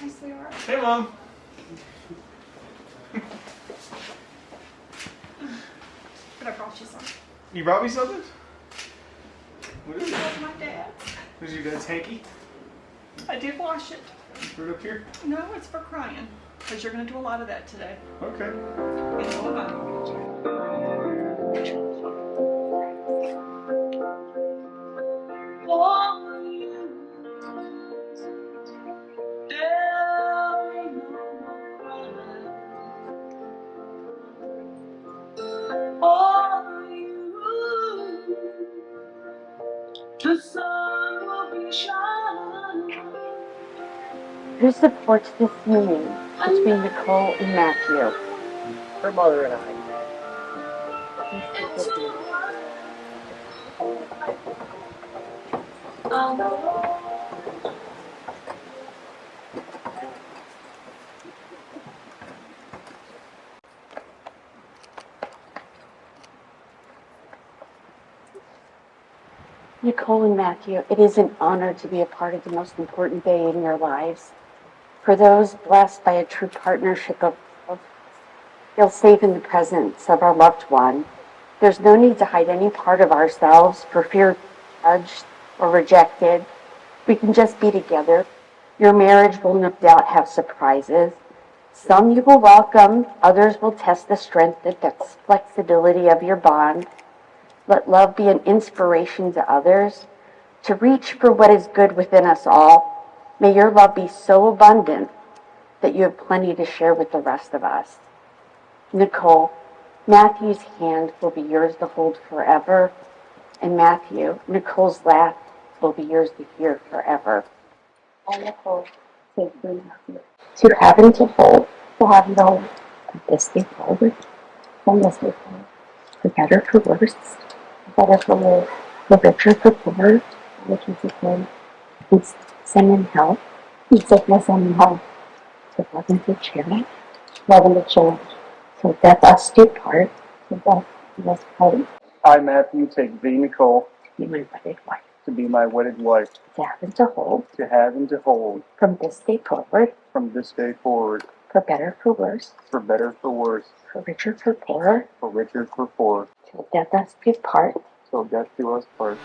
Hi, sweetheart. Hey, Mom. But I brought you some. You brought me something? What is it? That's my dad. Is your dad's hanky? I did wash it. Put it up here? No, it's for crying. Because you're going to do a lot of that today. Okay. It's all about The sun will be shining. Who supports this union between Nicole and Matthew? Her mother and I. Nicole and Matthew, it is an honor to be a part of the most important day in your lives. For those blessed by a true partnership of feel safe in the presence of our loved one. There's no need to hide any part of ourselves for fear of being judged or rejected. We can just be together. Your marriage will no doubt have surprises. Some you will welcome, others will test the strength and flexibility of your bond. Let love be an inspiration to others, to reach for what is good within us all. May your love be so abundant that you have plenty to share with the rest of us. Nicole, Matthew's hand will be yours to hold forever, and Matthew, Nicole's laugh will be yours to hear forever. I, Nicole, take you, Matthew, to have and to hold, from this day forward, from this day forward, for better, for worse, for better, for worse, for richer, for poorer, which is the good, in sin and health, in sickness and in health, to love and to cherish, love and to cherish. So death us do part, so death us part. I, Matthew, take thee, Nicole, To be my wedded wife, to be my wedded wife, to have and to hold, to have and to hold, from this day forward, from this day forward, for better, for worse, for better, for worse, for richer, for poorer, for richer, for poor, till death us do part. till death do us part.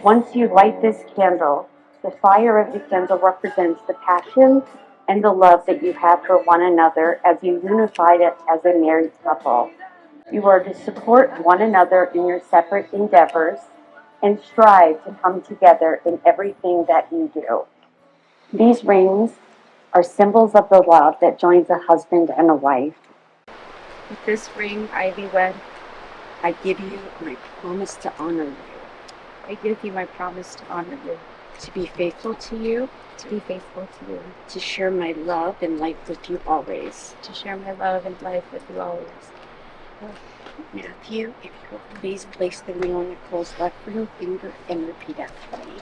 Once you light this candle, the fire of the candle represents the passion and the love that you have for one another as you unified it as a married couple. You are to support one another in your separate endeavors and strive to come together in everything that you do. These rings are symbols of the love that joins a husband and a wife. With this ring, Ivy Wed, I give you my promise to honor you. I give you my promise to honor you, to be faithful to you, to share my love and life with you always. Matthew, if you will please place the ring on Nicole's left ring finger and repeat after me.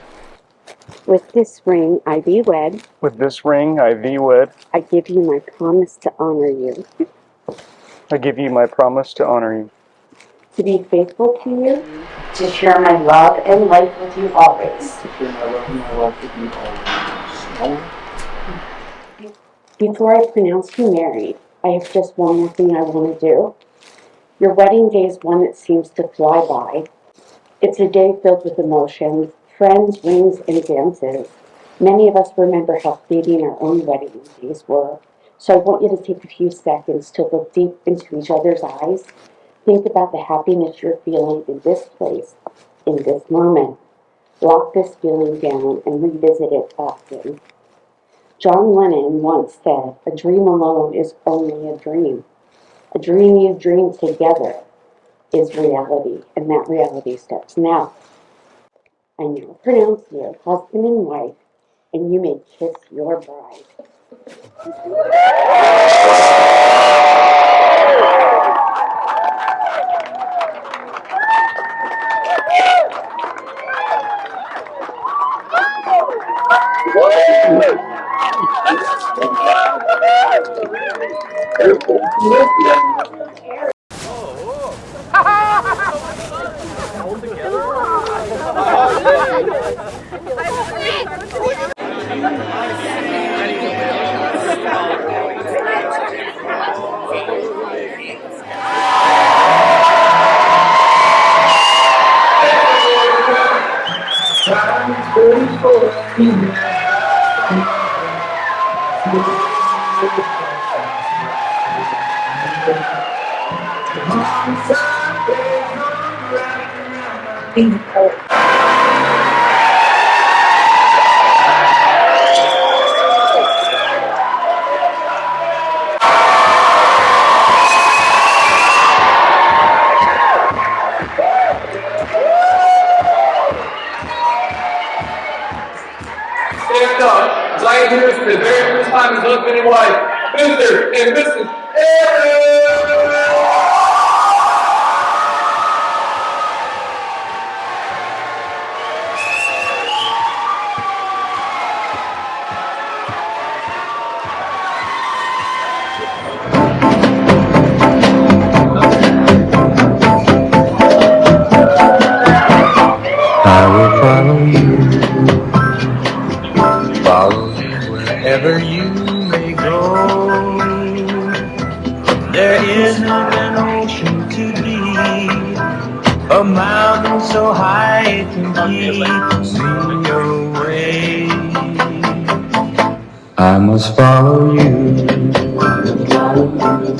With this ring, I thee wed. With this ring, I thee wed. I give you my promise to honor you. I give you my promise to honor you. To be faithful to you. To share my love and life with you always. To share my love and my life with you always. Before I pronounce you married, I have just one more thing I want to do. Your wedding day is one that seems to fly by. It's a day filled with emotions, friends, rings, and dances. Many of us remember how fleeting our own wedding days were. So I want you to take a few seconds to look deep into each other's eyes. Think about the happiness you're feeling in this place, in this moment. Lock this feeling down and revisit it often. John Lennon once said, "A dream alone is only a dream. A dream you dream together is reality," and that reality starts now. I now pronounce you husband and wife, and you may kiss your bride. Stand up, as I introduce for the very first time as husband and wife, Mr. and Mrs. Aaron! I will follow you wherever you may go. There isn't an ocean too deep, a mountain so high it can keep me away. I must follow you.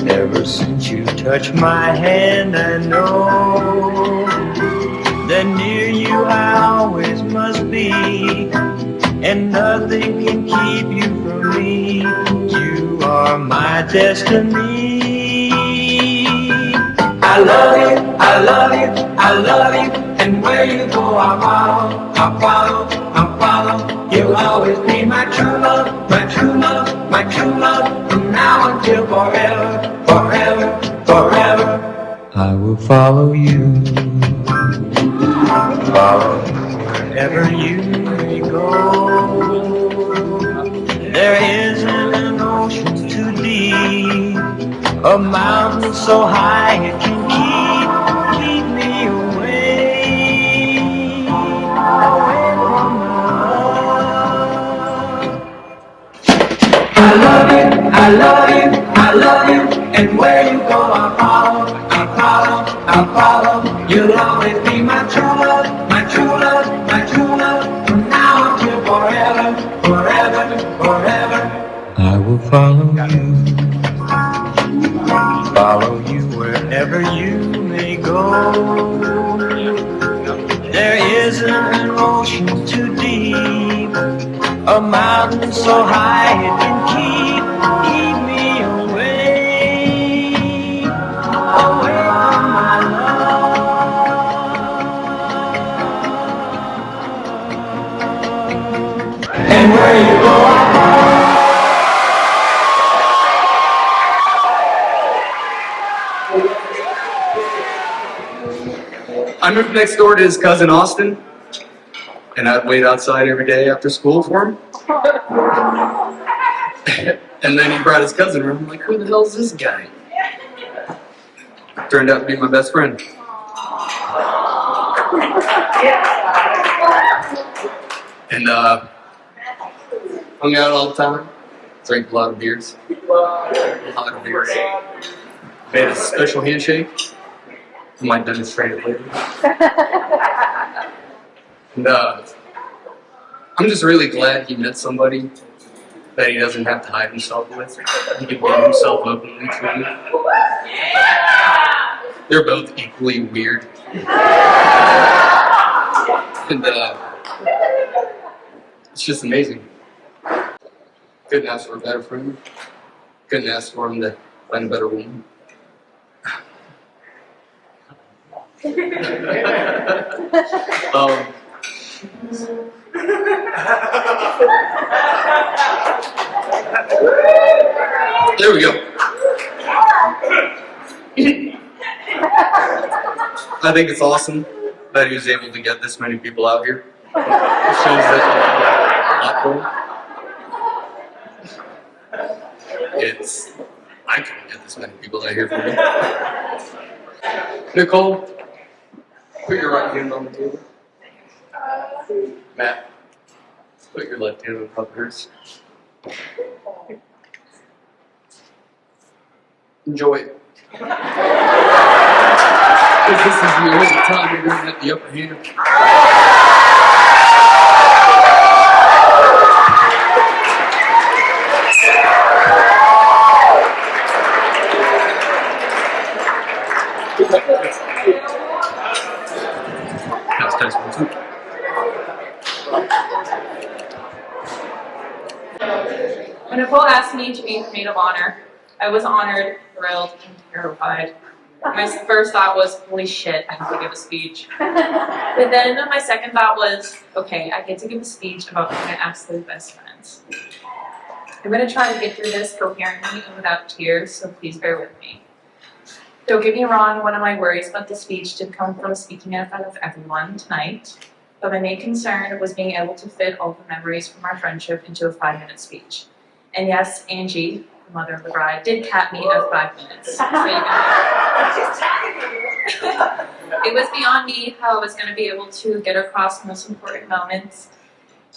Ever since you touched my hand, I know that near you I always must be, and nothing can keep you from me. You are my destiny. I love you, I love you, I love you, and where you go I'll follow, I'll follow, I'll follow. You'll always be my true love, my true love, my true love, from now until forever, forever, forever. I will follow you. Follow wherever you may go. There isn't an ocean too deep, a mountain so high it can keep me away, away from love. I love you, I love you, I love you, and where you go I'll follow, I'll follow, I'll follow. You'll always be my true love, my true love, my true love, from now until forever, forever, forever. I will follow you wherever you may go. There isn't an ocean too deep, a mountain so high it can keep me away, away from my love. And where you go, I moved next door to his cousin Austin, and I'd wait outside every day after school for him. And then he brought his cousin around. I'm like, who the hell is this guy? Turned out to be my best friend. And hung out all the time. Drank a lot of beers. Made a special handshake. I might demonstrate it later. And I'm just really glad he met somebody that he doesn't have to hide himself with. He can give himself openly to me. They're both equally weird. And it's just amazing. Couldn't ask for a better friend. Couldn't ask for him to find a better woman. There we go. I think it's awesome that he was able to get this many people out here. It shows that a lot I couldn't get this many people out here for me. Nicole, put your right hand on the table. Matt, put your left hand on top of hers. Enjoy it. Because this is the only time you're going to get the upper hand. That's one too. When Nicole asked me to be her maid of honor, I was honored, thrilled, and terrified. My first thought was, holy shit, I have to give a speech. But then my second thought was, okay, I get to give a speech about my absolute best friends. I'm going to try to get through this coherently and without tears, so please bear with me. Don't get me wrong, one of my worries about the speech did come from speaking in front of everyone tonight, but my main concern was being able to fit all the memories from our friendship into a 5-minute speech. And yes, Angie, the mother of the bride, did cap me at 5 minutes. So it was beyond me how I was going to be able to get across the most important moments,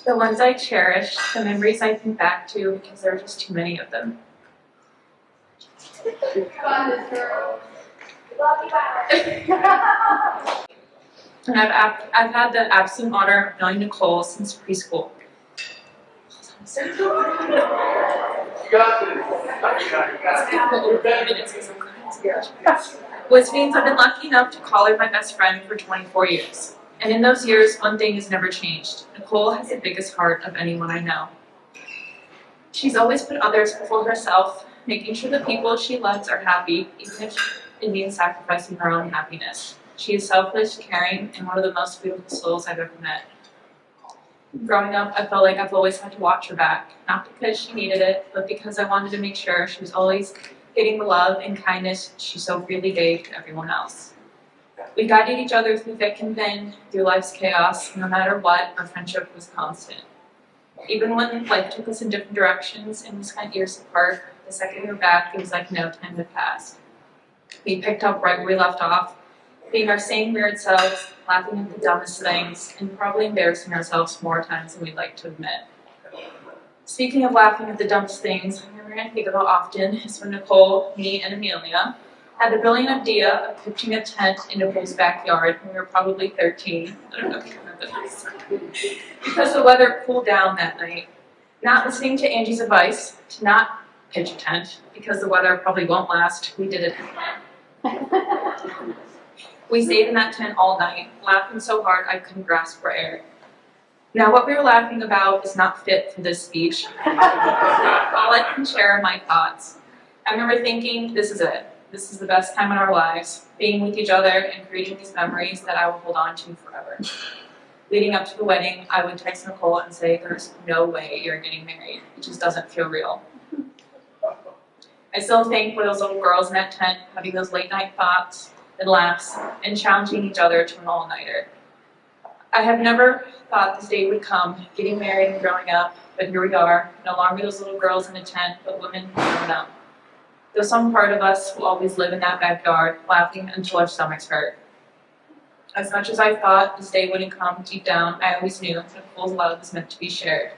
the ones I cherish, the memories I think back to, because there are just too many of them. And I've had the absolute honor of knowing Nicole since preschool. Which means I've been lucky enough to call her my best friend for 24 years. And in those years, one thing has never changed. Nicole has the biggest heart of anyone I know. She's always put others before herself, making sure the people she loves are happy, even if it means sacrificing her own happiness. She is selfless, caring, and one of the most beautiful souls I've ever met. Growing up, I felt like I've always had to watch her back, not because she needed it, but because I wanted to make sure she was always getting the love and kindness she so freely gave to everyone else. We guided each other through thick and thin, through life's chaos, and no matter what, our friendship was constant. Even when life took us in different directions and we spent years apart, the second we were back, it was like no time had passed. We picked up right where we left off, being our same weird selves, laughing at the dumbest things, and probably embarrassing ourselves more times than we'd like to admit. Speaking of laughing at the dumbest things, a memory I think about often is when Nicole, me, and Amelia had the brilliant idea of pitching a tent in Nicole's backyard when we were probably 13. I don't know if you remember this. Because the weather cooled down that night. Not listening to Angie's advice to not pitch a tent, because the weather probably won't last, we did it anyway. We stayed in that tent all night, laughing so hard I couldn't grasp for air. Now what we were laughing about is not fit for this speech. All I can share are my thoughts. I remember thinking, this is it. This is the best time in our lives, being with each other and creating these memories that I will hold on to forever. Leading up to the wedding, I would text Nicole and say, there's no way you're getting married. It just doesn't feel real. I still think for those little girls in that tent having those late night thoughts and laughs and challenging each other to an all-nighter. I have never thought this day would come, getting married and growing up, but here we are, no longer those little girls in a tent, but women grown up. Though some part of us will always live in that backyard, laughing until our stomachs hurt. As much as I thought this day wouldn't come, deep down, I always knew Nicole's love was meant to be shared.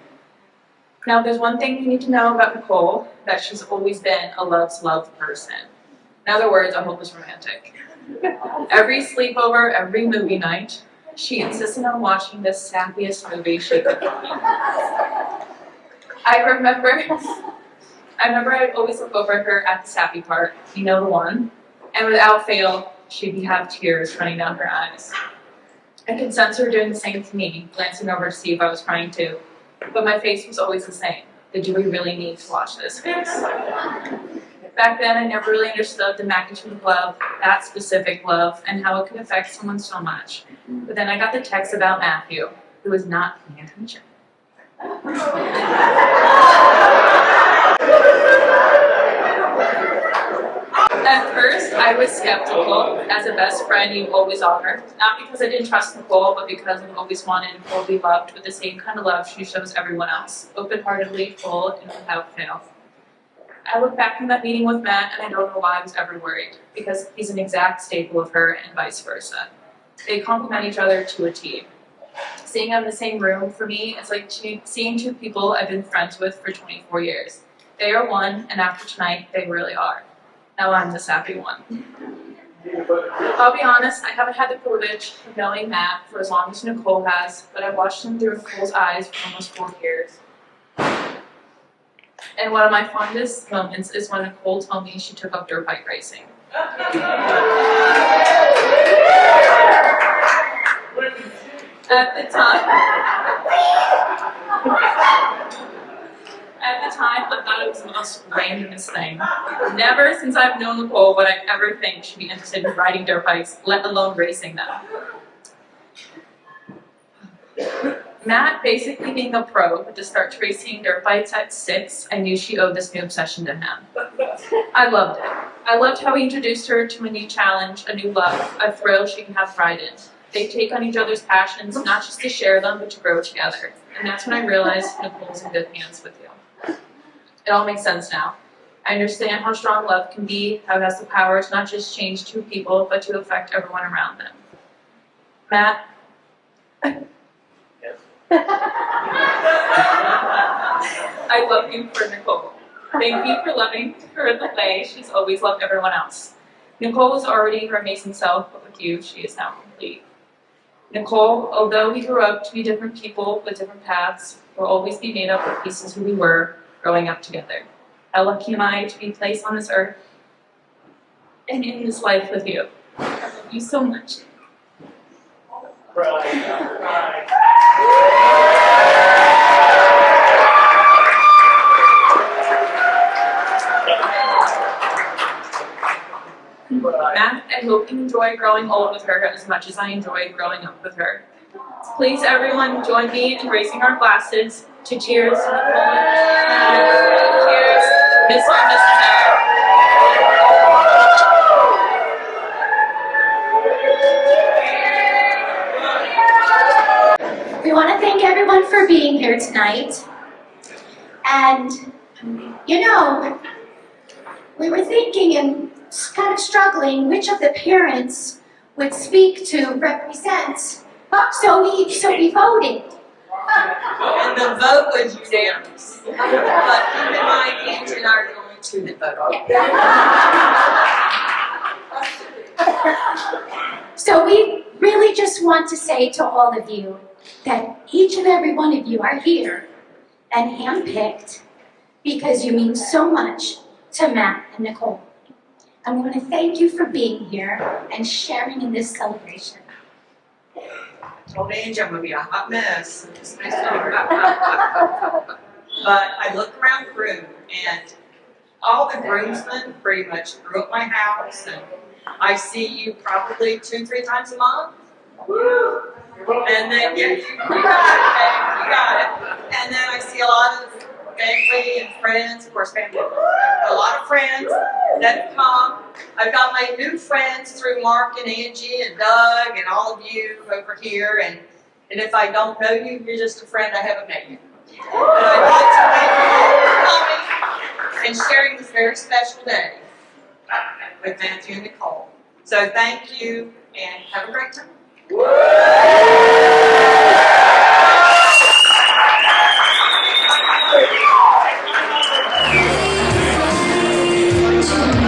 Now, there's one thing you need to know about Nicole, that she's always been a love's love person. In other words, a hopeless romantic. Every sleepover, every movie night, she insisted on watching the sappiest movie she could find. I remember I'd always look over at her at the sappy part, you know the one, and without fail, she'd have tears running down her eyes. I could sense her doing the same to me, glancing over to see if I was crying too. But my face was always the same. The do we really need to watch this face? Back then, I never really understood the magnitude of love, that specific love, and how it could affect someone so much. But then I got the text about Matthew, who was not paying attention. At first, I was skeptical. As a best friend, you always are. Not because I didn't trust Nicole, but because I've always wanted Nicole to be loved with the same kind of love she shows everyone else, open-heartedly, full, and without fail. I look back on that meeting with Matt and I don't know why I was ever worried, because he's an exact staple of her and vice versa. They complement each other to a T. Seeing them in the same room for me is like seeing two people I've been friends with for 24 years. They are one, and after tonight, they really are. Now I'm this happy one. I'll be honest, I haven't had the privilege of knowing Matt for as long as Nicole has, but I've watched him through Nicole's eyes for almost 4 years. And one of my fondest moments is when Nicole told me she took up dirt bike racing. At the time, I thought it was the most randomest thing. Never since I've known Nicole would I ever think she'd be interested in riding dirt bikes, let alone racing them. Matt basically being a pro, but to start racing dirt bikes at 6, I knew she owed this new obsession to him. I loved it. I loved how he introduced her to a new challenge, a new love, a thrill she can have pride in. They take on each other's passions, not just to share them, but to grow together. And that's when I realized Nicole's in good hands with you. It all makes sense now. I understand how strong love can be, how it has the power to not just change 2 people, but to affect everyone around them. Matt? I love you for Nicole. Thank you for loving her the way she's always loved everyone else. Nicole was already her amazing self, but with you, she is now complete. Nicole, although we grew up to be different people with different paths, will always be made up of pieces who we were growing up together. How lucky am I to be placed on this earth and in this life with you. I love you so much. Matt, I hope you enjoy growing old with her as much as I enjoyed growing up with her. Please, everyone, join me in raising our glasses to cheers to Nicole and Matthew. Cheers, Mr. and Mrs. Harris. We want to thank everyone for being here tonight. And, you know, we were thinking and kind of struggling which of the parents would speak to represent. So we voted. And the vote was unanimous. But keep in mind, Angie and I are the only 2 that voted. So we really just want to say to all of you that each and every one of you are here and handpicked because you mean so much to Matt and Nicole. And we want to thank you for being here and sharing in this celebration. I told Angie I'm going to be a hot mess. But I look around the room and all the groomsmen pretty much grew up my house, and I see you probably 2-3 times a month. And then, yeah, you got it. And then I see a lot of family and friends, of course, family, a lot of friends that come. I've got my new friends through Mark and Angie and Doug and all of you over here. And if I don't know you, you're just a friend I haven't met you. But I'd like to thank you all for coming and sharing this very special day with Matthew and Nicole. So thank you and have a great time. Tonight.